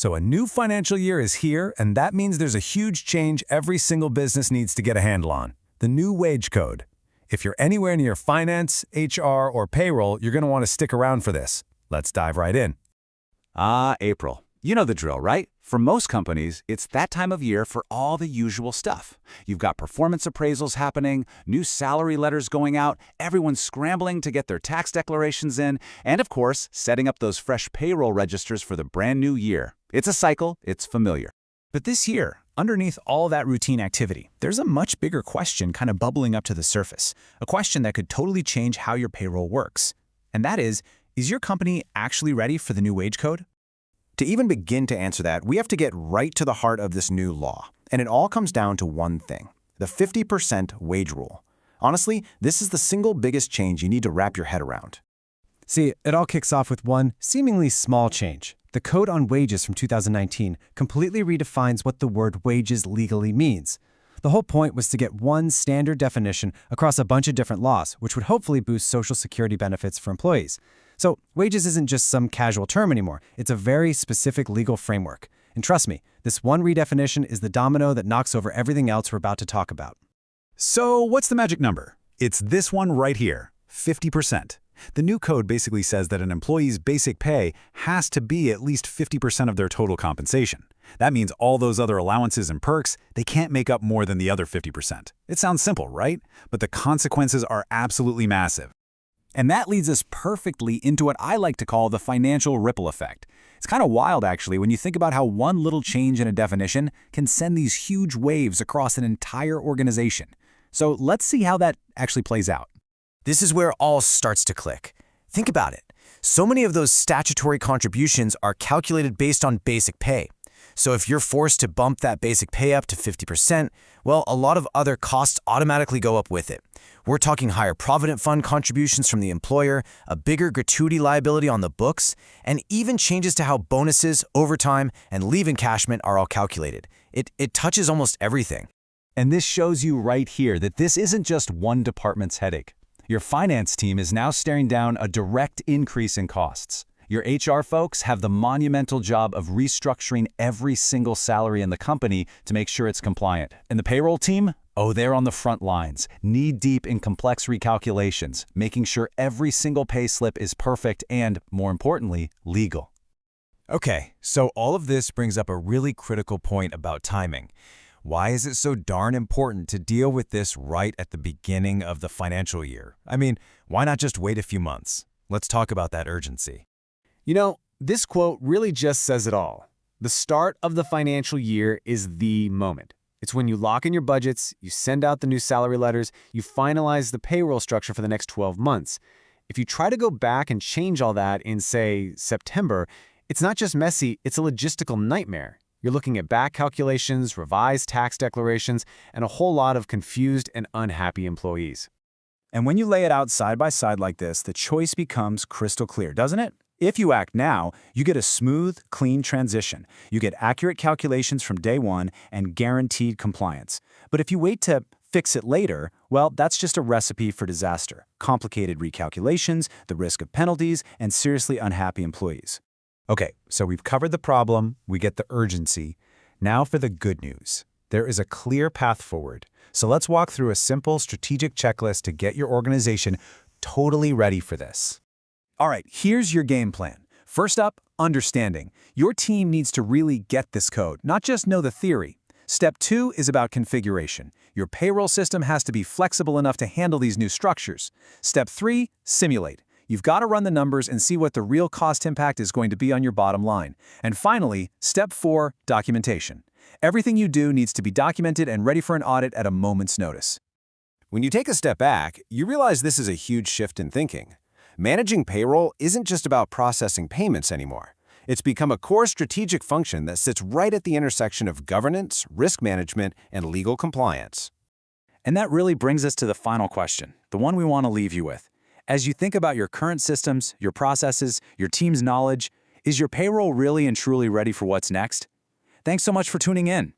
So a new financial year is here, and that means there's a huge change every single business needs to get a handle on: the new wage code. If you're anywhere near finance, HR, or payroll, you're going to want to stick around for this. Let's dive right in. April. You know the drill, right? For most companies, it's that time of year for all the usual stuff. You've got performance appraisals happening, new salary letters going out, everyone's scrambling to get their tax declarations in, and of course, setting up those fresh payroll registers for the brand new year. It's a cycle, it's familiar. But this year, underneath all that routine activity, there's a much bigger question kind of bubbling up to the surface, a question that could totally change how your payroll works. And that is your company actually ready for the new wage code? To even begin to answer that, we have to get right to the heart of this new law. And it all comes down to one thing: the 50% wage rule. Honestly, this is the single biggest change you need to wrap your head around. See, it all kicks off with one seemingly small change. The Code on Wages from 2019 completely redefines what the word wages legally means. The whole point was to get one standard definition across a bunch of different laws, which would hopefully boost Social Security benefits for employees. So wages isn't just some casual term anymore. It's a very specific legal framework. And trust me, this one redefinition is the domino that knocks over everything else we're about to talk about. So what's the magic number? It's this one right here, 50%. The new code basically says that an employee's basic pay has to be at least 50% of their total compensation. That means all those other allowances and perks, they can't make up more than the other 50%. It sounds simple, right? But the consequences are absolutely massive. And that leads us perfectly into what I like to call the financial ripple effect. It's kind of wild, actually, when you think about how one little change in a definition can send these huge waves across an entire organization. So let's see how that actually plays out. This is where it all starts to click. Think about it. So many of those statutory contributions are calculated based on basic pay. So if you're forced to bump that basic pay up to 50%, well, a lot of other costs automatically go up with it. We're talking higher provident fund contributions from the employer, a bigger gratuity liability on the books, and even changes to how bonuses, overtime, and leave encashment are all calculated. It touches almost everything. And this shows you right here that this isn't just one department's headache. Your finance team is now staring down a direct increase in costs. Your HR folks have the monumental job of restructuring every single salary in the company to make sure it's compliant. And the payroll team? Oh, they're on the front lines, knee-deep in complex recalculations, making sure every single pay slip is perfect and, more importantly, legal. Okay, so all of this brings up a really critical point about timing. Why is it so darn important to deal with this right at the beginning of the financial year? I mean, why not just wait a few months? Let's talk about that urgency. You know, this quote really just says it all. The start of the financial year is the moment. It's when you lock in your budgets, you send out the new salary letters, you finalize the payroll structure for the next 12 months. If you try to go back and change all that in, say, September, it's not just messy, it's a logistical nightmare. You're looking at back calculations, revised tax declarations, and a whole lot of confused and unhappy employees. And when you lay it out side by side like this, the choice becomes crystal clear, doesn't it? If you act now, you get a smooth, clean transition. You get accurate calculations from day one and guaranteed compliance. But if you wait to fix it later, well, that's just a recipe for disaster. Complicated recalculations, the risk of penalties, and seriously unhappy employees. Okay, so we've covered the problem, we get the urgency. Now for the good news. There is a clear path forward. So let's walk through a simple strategic checklist to get your organization totally ready for this. All right, here's your game plan. First up, understanding. Your team needs to really get this code, not just know the theory. Step 2 is about configuration. Your payroll system has to be flexible enough to handle these new structures. Step 3, simulate. You've got to run the numbers and see what the real cost impact is going to be on your bottom line. And finally, step 4, documentation. Everything you do needs to be documented and ready for an audit at a moment's notice. When you take a step back, you realize this is a huge shift in thinking. Managing payroll isn't just about processing payments anymore. It's become a core strategic function that sits right at the intersection of governance, risk management, and legal compliance. And that really brings us to the final question, the one we want to leave you with. As you think about your current systems, your processes, your team's knowledge, is your payroll really and truly ready for what's next? Thanks so much for tuning in.